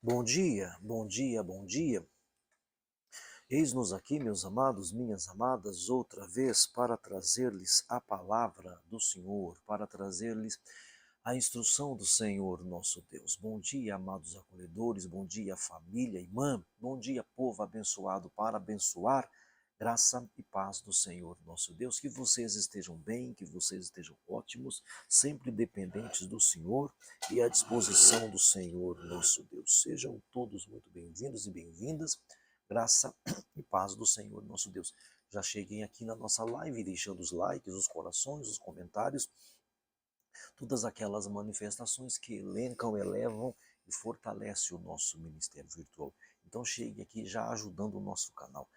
Bom dia, bom dia, bom dia. Eis-nos aqui, meus amados, minhas amadas, outra vez para trazer-lhes a palavra do Senhor, para trazer-lhes a instrução do Senhor nosso Deus. Bom dia, amados acolhedores, bom dia, família, irmã, bom dia, povo abençoado, para abençoar, graça e paz do Senhor nosso Deus. Que vocês estejam bem, que vocês estejam ótimos, sempre dependentes do Senhor e à disposição do Senhor nosso Deus. Sejam todos muito bem-vindos e bem-vindas, graça e paz do Senhor nosso Deus. Já cheguem aqui na nossa live, deixando os likes, os corações, os comentários, todas aquelas manifestações que elencam, elevam e fortalecem o nosso ministério virtual. Então chegue aqui já ajudando o nosso canal.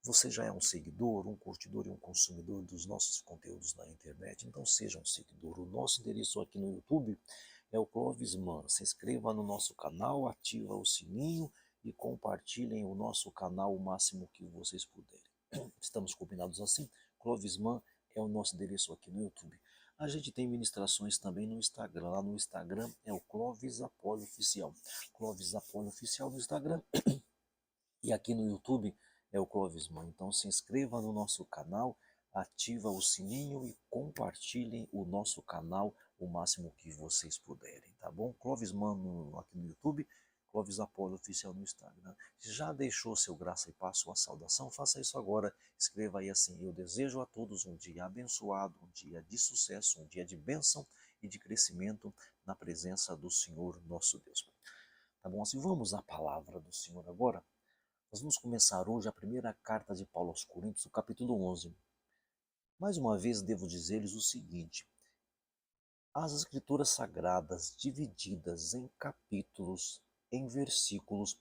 Você já é um seguidor, um curtidor e um consumidor dos nossos conteúdos na internet, então seja um seguidor. O nosso endereço aqui no YouTube é o Clovis Man. Se inscreva no nosso canal, ativa o sininho e compartilhem o nosso canal o máximo que vocês puderem. Estamos combinados assim? Clovis Man é o nosso endereço aqui no YouTube. A gente tem ministrações também no Instagram. Lá no Instagram é o Clovis Apolo Oficial. Clovis Apolo Oficial no Instagram. E aqui no YouTube é o Clovis Man. Então se inscreva no nosso canal, ativa o sininho e compartilhem o nosso canal o máximo que vocês puderem, tá bom? Clovis Man aqui no YouTube, Clovis Apolo Oficial no Instagram. Já deixou seu graça e paz, sua saudação? Faça isso agora. Escreva aí assim: eu desejo a todos um dia abençoado, um dia de sucesso, um dia de bênção e de crescimento na presença do Senhor nosso Deus. Tá bom? Assim, vamos à palavra do Senhor agora. Nós vamos começar hoje a primeira carta de Paulo aos Coríntios, o capítulo 11. Mais uma vez devo dizer-lhes o seguinte: as escrituras sagradas divididas em capítulos, em versículos,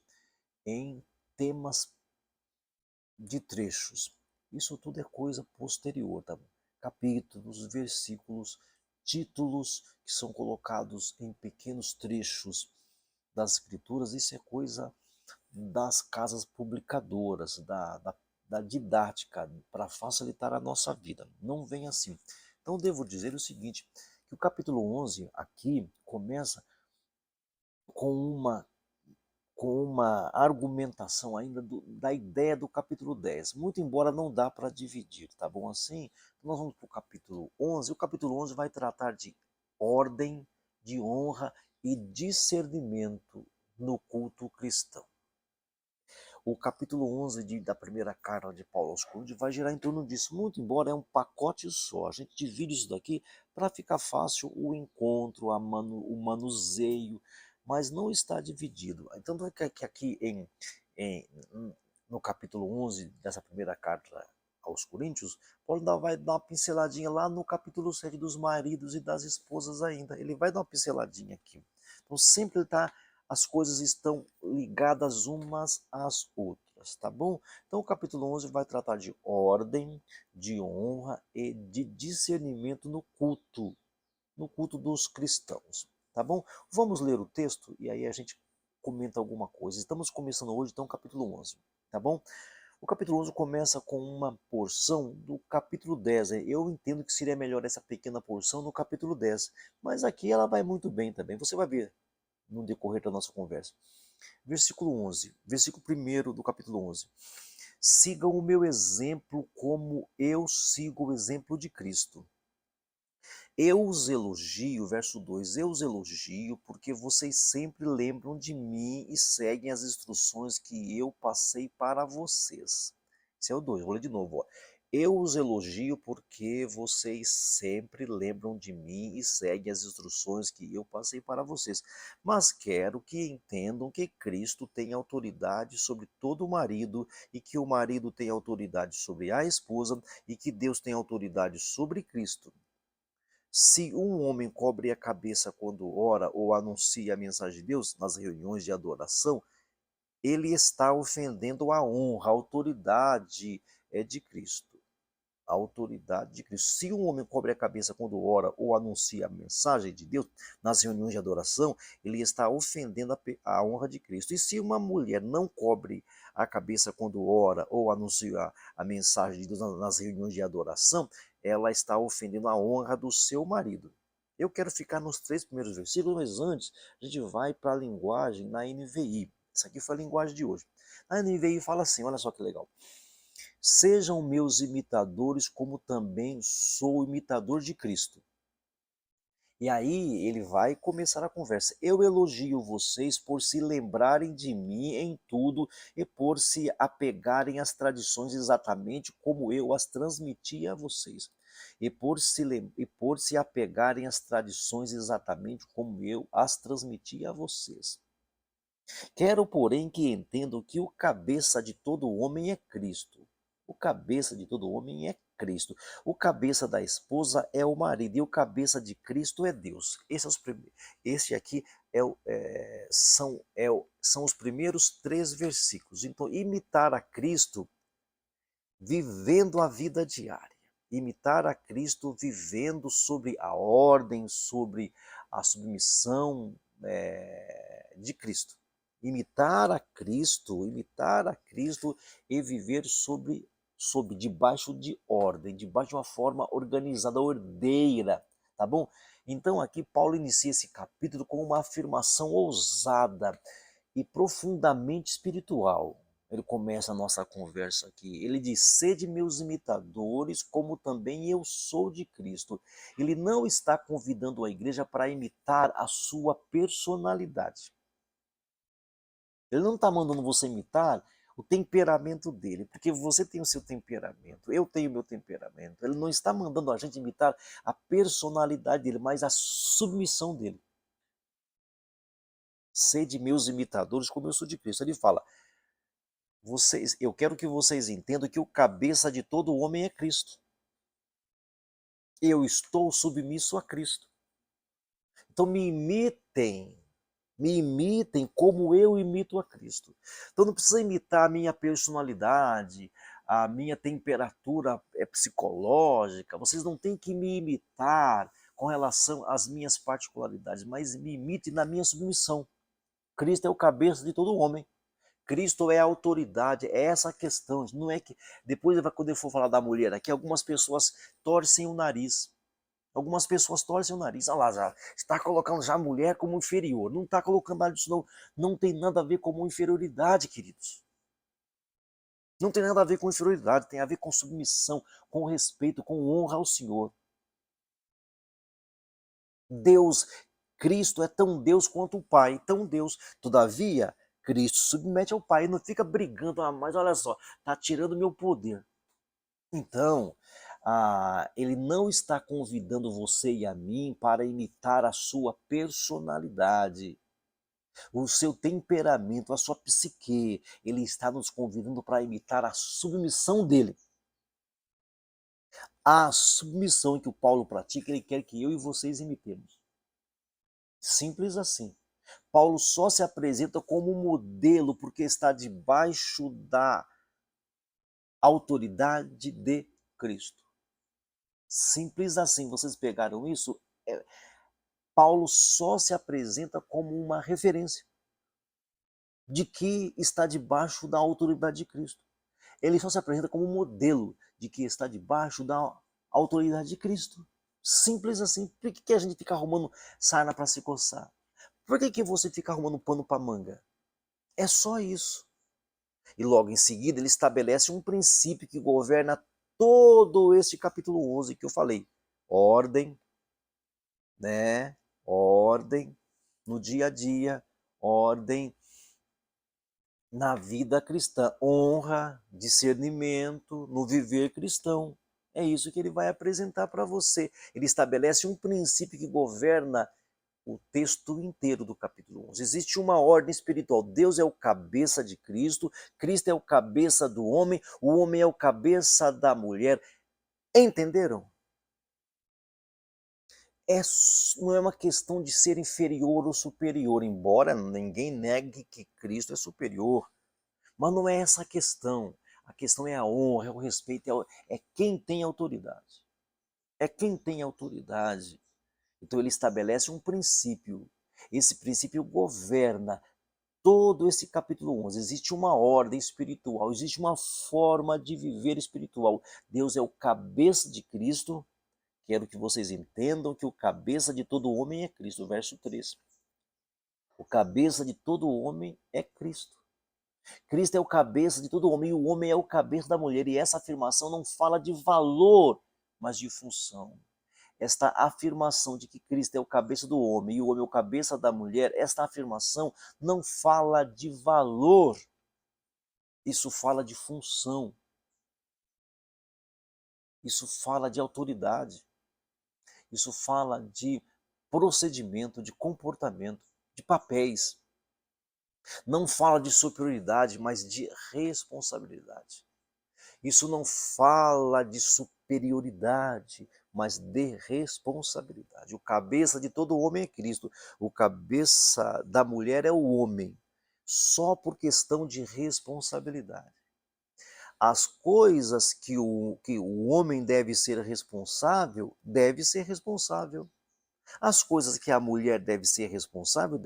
em temas de trechos, isso tudo é coisa posterior, tá bom? Capítulos, versículos, títulos que são colocados em pequenos trechos das escrituras, isso é coisa das casas publicadoras, da didática, para facilitar a nossa vida. Não vem assim. Então, devo dizer o seguinte, que o capítulo 11 aqui começa com uma, com uma argumentação ainda da ideia do capítulo 10, muito embora não dá para dividir, tá bom assim? Então, nós vamos para o capítulo 11, o capítulo 11 vai tratar de ordem, de honra e discernimento no culto cristão. O capítulo 11 da primeira carta de Paulo aos Coríntios vai girar em torno disso, muito embora é um pacote só. A gente divide isso daqui para ficar fácil o encontro, o manuseio, mas não está dividido. Então, que aqui em, no capítulo 11 dessa primeira carta aos Coríntios, Paulo vai dar uma pinceladinha lá no capítulo 7 dos maridos e das esposas ainda. Ele vai dar uma pinceladinha aqui. Então, sempre ele está, as coisas estão ligadas umas às outras, tá bom? Então o capítulo 11 vai tratar de ordem, de honra e de discernimento no culto dos cristãos, tá bom? Vamos ler o texto e aí a gente comenta alguma coisa. Estamos começando hoje então o capítulo 11, tá bom? O capítulo 11 começa com uma porção do capítulo 10. Eu entendo que seria melhor essa pequena porção no capítulo 10, mas aqui ela vai muito bem também. Você vai ver no decorrer da nossa conversa. Versículo 11, versículo 1 do capítulo 11. Sigam o meu exemplo como eu sigo o exemplo de Cristo. Eu os elogio, verso 2, eu os elogio porque vocês sempre lembram de mim e seguem as instruções que eu passei para vocês. Esse é o 2, vou ler de novo. Ó. Eu os elogio porque vocês sempre lembram de mim e seguem as instruções que eu passei para vocês. Mas quero que entendam que Cristo tem autoridade sobre todo marido e que o marido tem autoridade sobre a esposa e que Deus tem autoridade sobre Cristo. Se um homem cobre a cabeça quando ora ou anuncia a mensagem de Deus nas reuniões de adoração, ele está ofendendo a honra, a autoridade de Cristo. A autoridade de Cristo. Se um homem cobre a cabeça quando ora ou anuncia a mensagem de Deus nas reuniões de adoração, ele está ofendendo a honra de Cristo. E se uma mulher não cobre a cabeça quando ora ou anuncia a mensagem de Deus nas reuniões de adoração, ela está ofendendo a honra do seu marido. Eu quero ficar nos 3 primeiros versículos, mas antes a gente vai para a linguagem na NVI. Essa aqui foi a linguagem de hoje. A NVI fala assim, olha só que legal. Sejam meus imitadores, como também sou imitador de Cristo. E aí ele vai começar a conversa. Eu elogio vocês por se lembrarem de mim em tudo e por se apegarem às tradições exatamente como eu as transmiti a vocês. E por se apegarem às tradições exatamente como eu as transmiti a vocês. Quero, porém, que entendam que o cabeça de todo homem é Cristo. O cabeça de todo homem é Cristo. O cabeça da esposa é o marido e o cabeça de Cristo é Deus. Esse aqui são os primeiros 3 versículos. Então, imitar a Cristo vivendo a vida diária. Imitar a Cristo vivendo sobre a ordem, sobre a submissão de Cristo. Imitar a Cristo e viver debaixo de ordem, debaixo de uma forma organizada, ordeira, tá bom? Então aqui Paulo inicia esse capítulo com uma afirmação ousada e profundamente espiritual. Ele começa a nossa conversa aqui. Ele diz: sede meus imitadores, como também eu sou de Cristo. Ele não está convidando a igreja para imitar a sua personalidade. Ele não está mandando você imitar o temperamento dele, porque você tem o seu temperamento, eu tenho o meu temperamento. Ele não está mandando a gente imitar a personalidade dele, mas a submissão dele. Sede meus imitadores, como eu sou de Cristo. Ele fala: eu quero que vocês entendam que o cabeça de todo homem é Cristo. Eu estou submisso a Cristo. Então me imitem como eu imito a Cristo. Então não precisa imitar a minha personalidade, a minha temperatura psicológica, vocês não têm que me imitar com relação às minhas particularidades, mas me imitem na minha submissão. Cristo é o cabeça de todo homem. Cristo é a autoridade, é essa a questão. Não é que depois, quando eu for falar da mulher aqui, algumas pessoas torcem o nariz. Algumas pessoas torcem o nariz. Olha lá, já está colocando já a mulher como inferior. Não está colocando nada disso, não. Não tem nada a ver com inferioridade, queridos. Não tem nada a ver com inferioridade, tem a ver com submissão, com respeito, com honra ao Senhor. Deus, Cristo é tão Deus quanto o Pai, tão Deus. Todavia, Cristo submete ao Pai e não fica brigando, mas olha só, está tirando meu poder. Então, ele não está convidando você e a mim para imitar a sua personalidade, o seu temperamento, a sua psique. Ele está nos convidando para imitar a submissão dele. A submissão que o Paulo pratica, ele quer que eu e vocês imitemos. Simples assim. Paulo só se apresenta como modelo porque está debaixo da autoridade de Cristo. Simples assim. Vocês pegaram isso? Paulo só se apresenta como uma referência de que está debaixo da autoridade de Cristo. Ele só se apresenta como modelo de que está debaixo da autoridade de Cristo. Simples assim. Por que a gente fica arrumando sarna para se coçar? Por que você fica arrumando pano para manga? É só isso. E logo em seguida ele estabelece um princípio que governa todo este capítulo 11 que eu falei. Ordem, né? Ordem no dia a dia, ordem na vida cristã, honra, discernimento no viver cristão. É isso que ele vai apresentar para você. Ele estabelece um princípio que governa o texto inteiro do capítulo 11. Existe uma ordem espiritual. Deus é o cabeça de Cristo, Cristo é o cabeça do homem, o homem é o cabeça da mulher. Entenderam? Não é uma questão de ser inferior ou superior, embora ninguém negue que Cristo é superior. Mas não é essa a questão. A questão é a honra, é o respeito, é quem tem autoridade. É quem tem autoridade. Então ele estabelece um princípio. Esse princípio governa todo esse capítulo 11. Existe uma ordem espiritual, existe uma forma de viver espiritual. Deus é o cabeça de Cristo, Quero que vocês entendam que o cabeça de todo homem é Cristo. Verso 3. O cabeça de todo homem é Cristo. Cristo é o cabeça de todo homem e o homem é o cabeça da mulher. E essa afirmação não fala de valor, mas de função. Esta afirmação de que Cristo é o cabeça do homem e o homem é o cabeça da mulher, esta afirmação não fala de valor, isso fala de função, isso fala de autoridade, isso fala de procedimento, de comportamento, de papéis. Não fala de superioridade, mas de responsabilidade. Isso não fala de superioridade, mas de responsabilidade. O cabeça de todo homem é Cristo. O cabeça da mulher é o homem, só por questão de responsabilidade. As coisas que o homem deve ser responsável. As coisas que a mulher deve ser responsável.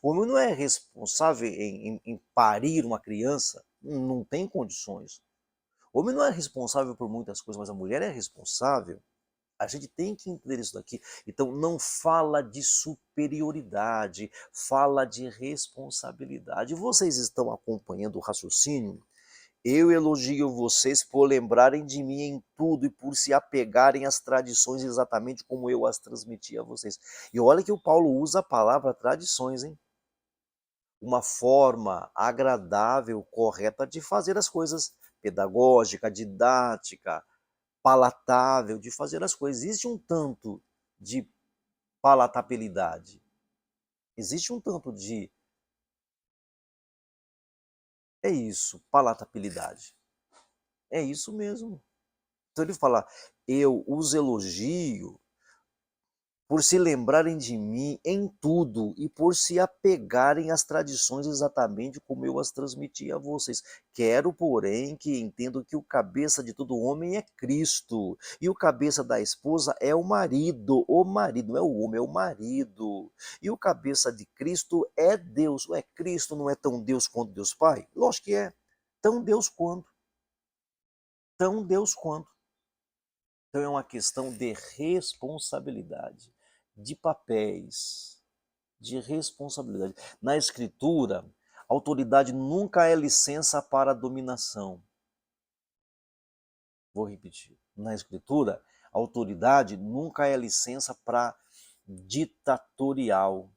O homem não é responsável em parir uma criança, não tem condições. O homem não é responsável por muitas coisas, mas a mulher é responsável. A gente tem que entender isso daqui. Então, não fala de superioridade, fala de responsabilidade. Vocês estão acompanhando o raciocínio? Eu elogio vocês por lembrarem de mim em tudo e por se apegarem às tradições exatamente como eu as transmiti a vocês. E olha que o Paulo usa a palavra tradições, hein? Uma forma agradável, correta de fazer as coisas, pedagógica, didática, palatável de fazer as coisas. Existe um tanto de palatabilidade, existe um tanto de, é isso, palatabilidade. É isso mesmo. Então ele fala, eu os elogio por se lembrarem de mim em tudo e por se apegarem às tradições exatamente como eu as transmiti a vocês. Quero, porém, que entendam que o cabeça de todo homem é Cristo e o cabeça da esposa é o marido. O marido não é o homem, é o marido. E o cabeça de Cristo é Deus. Ué, Cristo não é tão Deus quanto Deus Pai? Lógico que é. Tão Deus quanto. Tão Deus quanto. Então é uma questão de responsabilidade, de papéis, de responsabilidade. Na Escritura, autoridade nunca é licença para dominação. Vou repetir. Na Escritura, autoridade nunca é licença para ditatorial,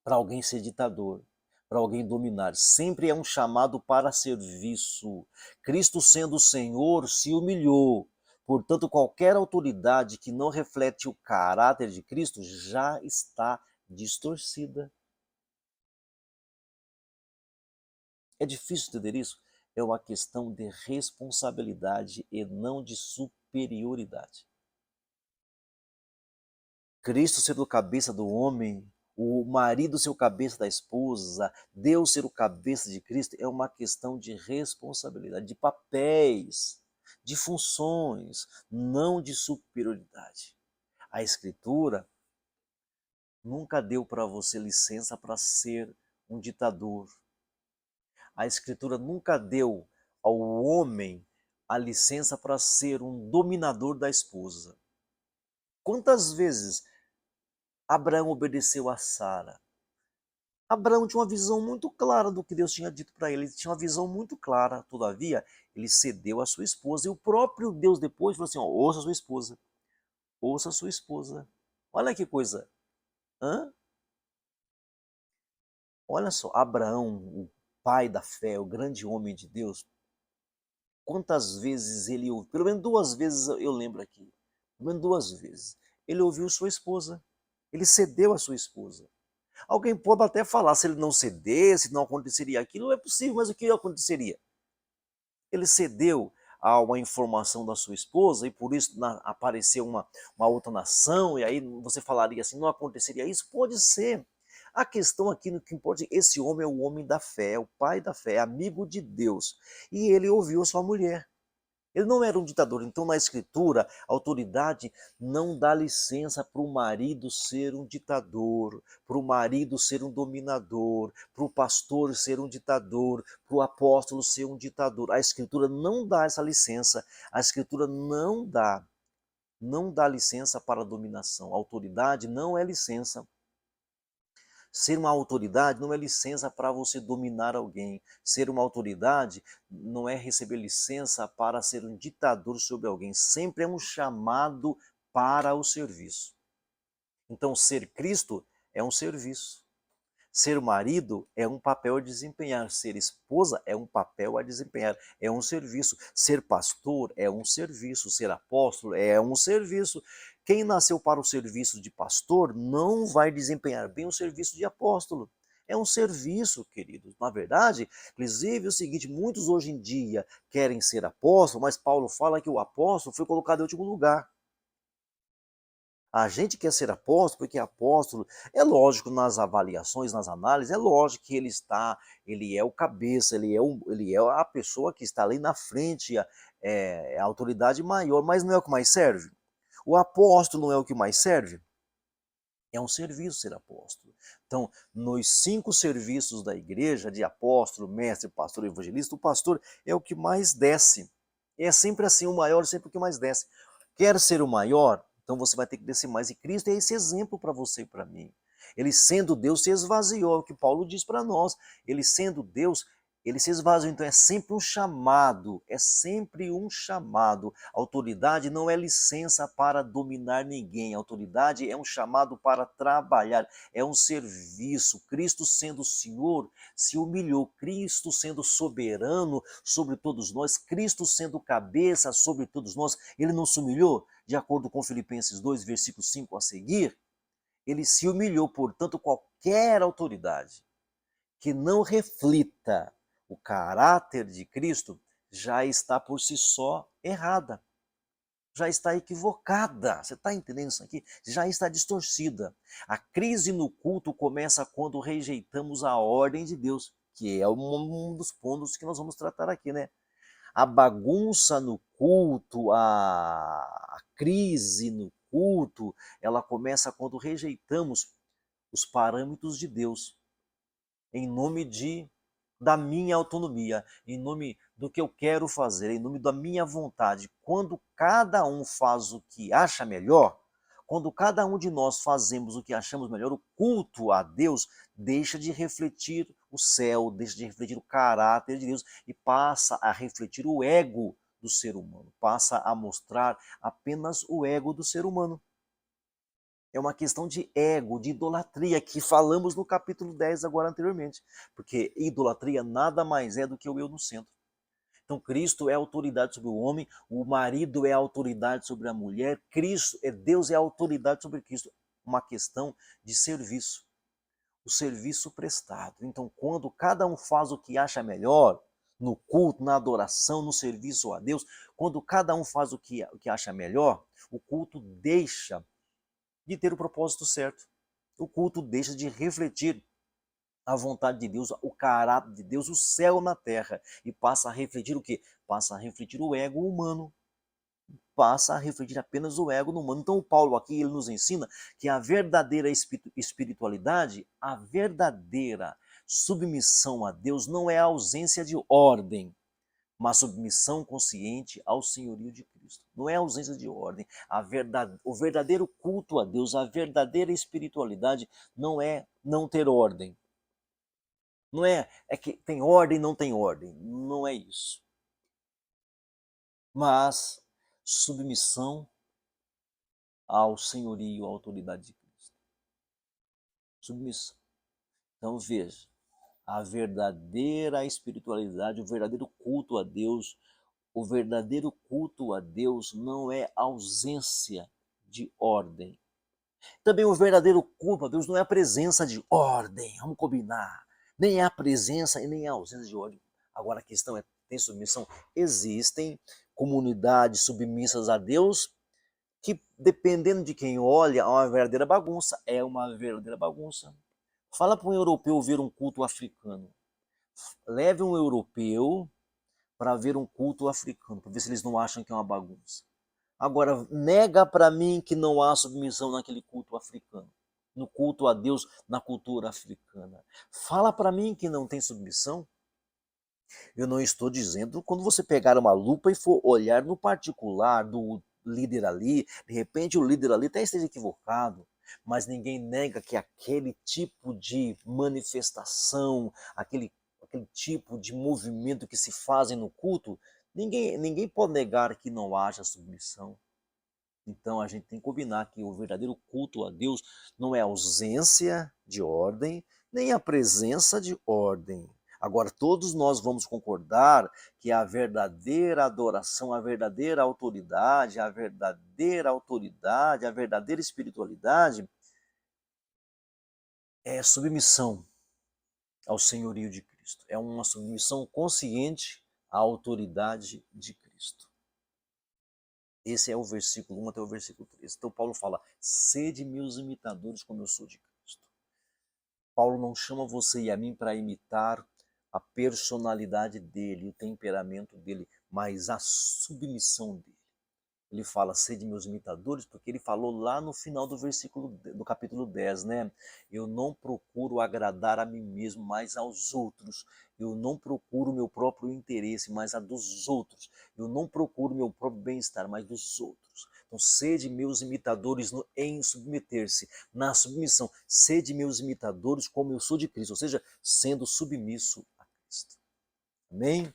para alguém ser ditador, para alguém dominar. Sempre é um chamado para serviço. Cristo, sendo o Senhor, se humilhou. Portanto, qualquer autoridade que não reflete o caráter de Cristo já está distorcida. É difícil entender isso? É uma questão de responsabilidade e não de superioridade. Cristo ser o cabeça do homem, o marido ser o cabeça da esposa, Deus ser o cabeça de Cristo, é uma questão de responsabilidade, de papéis, de funções, não de superioridade. A Escritura nunca deu para você licença para ser um ditador. A Escritura nunca deu ao homem a licença para ser um dominador da esposa. Quantas vezes Abraão obedeceu a Sara? Abraão tinha uma visão muito clara do que Deus tinha dito para ele. Ele tinha uma visão muito clara. Todavia, ele cedeu à sua esposa. E o próprio Deus depois falou assim, ó, ouça a sua esposa. Ouça a sua esposa. Olha que coisa. Hã? Olha só, Abraão, o pai da fé, o grande homem de Deus, quantas vezes ele ouviu, pelo menos duas vezes eu lembro aqui, pelo menos duas vezes, ele ouviu sua esposa, ele cedeu à sua esposa. Alguém pode até falar, se ele não cedesse, não aconteceria aquilo, não é possível, mas o que aconteceria? Ele cedeu a uma informação da sua esposa e por isso apareceu uma outra nação, e aí você falaria assim, não aconteceria isso? Pode ser. A questão aqui, no que importa, esse homem é o homem da fé, é o pai da fé, é amigo de Deus. E ele ouviu sua mulher. Ele não era um ditador. Então, na Escritura, a autoridade não dá licença para o marido ser um ditador, para o marido ser um dominador, para o pastor ser um ditador, para o apóstolo ser um ditador. A Escritura não dá essa licença. A Escritura não dá. não dá licença para a dominação. Autoridade não é licença. Ser uma autoridade não é licença para você dominar alguém. Ser uma autoridade não é receber licença para ser um ditador sobre alguém. Sempre é um chamado para o serviço. Então, ser Cristo é um serviço. Ser marido é um papel a desempenhar, ser esposa é um papel a desempenhar, é um serviço. Ser pastor é um serviço, ser apóstolo é um serviço. Quem nasceu para o serviço de pastor não vai desempenhar bem o serviço de apóstolo. É um serviço, queridos. Na verdade, inclusive é o seguinte, muitos hoje em dia querem ser apóstolo, mas Paulo fala que o apóstolo foi colocado em último lugar. A gente quer ser apóstolo porque apóstolo, é lógico nas avaliações, nas análises, é lógico que ele é o cabeça, ele é a pessoa que está ali na frente, a autoridade maior, mas não é o que mais serve. O apóstolo não é o que mais serve. É um serviço ser apóstolo. Então, nos 5 serviços da igreja, de apóstolo, mestre, pastor, evangelista, o pastor é o que mais desce. É sempre assim, o maior sempre o que mais desce. Quer ser o maior? Então você vai ter que descer mais. E Cristo é esse exemplo para você e para mim. Ele sendo Deus se esvaziou, é o que Paulo diz para nós. Ele sendo Deus, ele se esvaziou. Então é sempre um chamado, é sempre um chamado. Autoridade não é licença para dominar ninguém. Autoridade é um chamado para trabalhar, é um serviço. Cristo sendo Senhor se humilhou. Cristo sendo soberano sobre todos nós. Cristo sendo cabeça sobre todos nós. Ele não se humilhou? De acordo com Filipenses 2, versículo 5 a seguir, ele se humilhou. Portanto, qualquer autoridade que não reflita o caráter de Cristo já está por si só errada, já está equivocada. Você está entendendo isso aqui? Já está distorcida. A crise no culto começa quando rejeitamos a ordem de Deus, que é um dos pontos que nós vamos tratar aqui, né? A bagunça no culto, a crise no culto, ela começa quando rejeitamos os parâmetros de Deus em nome da minha autonomia, em nome do que eu quero fazer, em nome da minha vontade. Quando cada um faz o que acha melhor, quando cada um de nós fazemos o que achamos melhor, o culto a Deus deixa de refletir o céu, deixa de refletir o caráter de Deus e passa a refletir o ego do ser humano, passa a mostrar apenas o ego do ser humano. É uma questão de ego, de idolatria, que falamos no capítulo 10 agora anteriormente. Porque idolatria nada mais é do que o eu no centro. Então Cristo é autoridade sobre o homem, o marido é autoridade sobre a mulher, Deus é autoridade sobre Cristo. Uma questão de serviço. O serviço prestado. Então quando cada um faz o que acha melhor, no culto, na adoração, no serviço a Deus, quando cada um faz o que acha melhor, o culto deixa de ter o propósito certo. O culto deixa de refletir a vontade de Deus, o caráter de Deus, o céu na terra, e passa a refletir o quê? Passa a refletir o ego humano, passa a refletir apenas o ego no humano. Então o Paulo aqui ele nos ensina que a verdadeira espiritualidade, a verdadeira submissão a Deus não é a ausência de ordem, mas submissão consciente ao senhorio de Cristo. Não é ausência de ordem. O verdadeiro culto a Deus, a verdadeira espiritualidade não é não ter ordem. Não é que tem ordem e não tem ordem. Não é isso. Mas submissão ao senhorio, à autoridade de Cristo. Submissão. Então veja, a verdadeira espiritualidade, o verdadeiro culto a Deus, o verdadeiro culto a Deus não é ausência de ordem. Também o verdadeiro culto a Deus não é a presença de ordem, vamos combinar. Nem é a presença e nem é a ausência de ordem. Agora a questão é, tem submissão? Existem comunidades submissas a Deus que, dependendo de quem olha, é uma verdadeira bagunça. É uma verdadeira bagunça. Fala para um europeu ver um culto africano. Leve um europeu para ver um culto africano, para ver se eles não acham que é uma bagunça. Agora, nega para mim que não há submissão naquele culto africano, no culto a Deus na cultura africana. Fala para mim que não tem submissão. Eu não estou dizendo quando você pegar uma lupa e for olhar no particular líder ali, de repente o líder ali até esteja equivocado, mas ninguém nega que aquele tipo de manifestação, aquele tipo de movimento que se fazem no culto, ninguém pode negar que não haja submissão. Então a gente tem que combinar que o verdadeiro culto a Deus não é a ausência de ordem, nem a presença de ordem. Agora, todos nós vamos concordar que a verdadeira adoração, a verdadeira espiritualidade é submissão ao senhorio de Cristo. É uma submissão consciente à autoridade de Cristo. Esse é o versículo 1 até o versículo 3. Então Paulo fala, sede meus imitadores como eu sou de Cristo. Paulo não chama você e a mim para imitar a personalidade dele, o temperamento dele, mas a submissão dele. Ele fala, sede meus imitadores, porque ele falou lá no final do capítulo 10, né? Eu não procuro agradar a mim mesmo, mas aos outros. Eu não procuro meu próprio interesse, mas a dos outros. Eu não procuro meu próprio bem-estar, mas dos outros. Então, sede meus imitadores em submeter-se, na submissão. Sede meus imitadores como eu sou de Cristo, ou seja, sendo submisso a Cristo. Amém?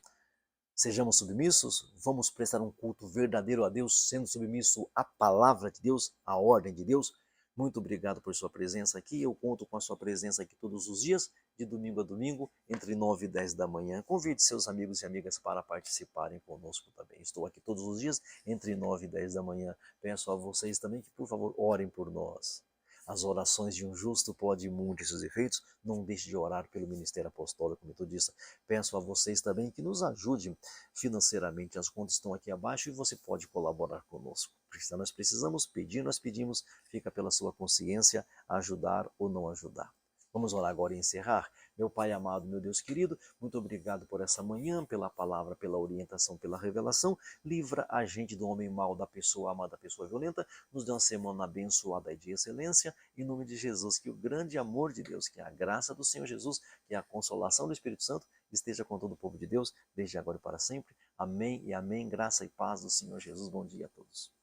Sejamos submissos, vamos prestar um culto verdadeiro a Deus, sendo submisso à palavra de Deus, à ordem de Deus. Muito obrigado por sua presença aqui. Eu conto com a sua presença aqui todos os dias, de domingo a domingo, entre 9 e 10 da manhã. Convide seus amigos e amigas para participarem conosco também. Estou aqui todos os dias, entre 9 e 10 da manhã. Peço a vocês também que, por favor, orem por nós. As orações de um justo podem muitos seus efeitos. Não deixe de orar pelo Ministério Apostólico Metodista. Peço a vocês também que nos ajudem financeiramente. As contas estão aqui abaixo e você pode colaborar conosco. Nós precisamos pedir, nós pedimos, fica pela sua consciência ajudar ou não ajudar. Vamos orar agora e encerrar. Meu Pai amado, meu Deus querido, muito obrigado por essa manhã, pela palavra, pela orientação, pela revelação. Livra a gente do homem mau, da pessoa amada, da pessoa violenta. Nos dê uma semana abençoada e de excelência. Em nome de Jesus, que o grande amor de Deus, que a graça do Senhor Jesus, que a consolação do Espírito Santo esteja com todo o povo de Deus, desde agora e para sempre. Amém e amém. Graça e paz do Senhor Jesus. Bom dia a todos.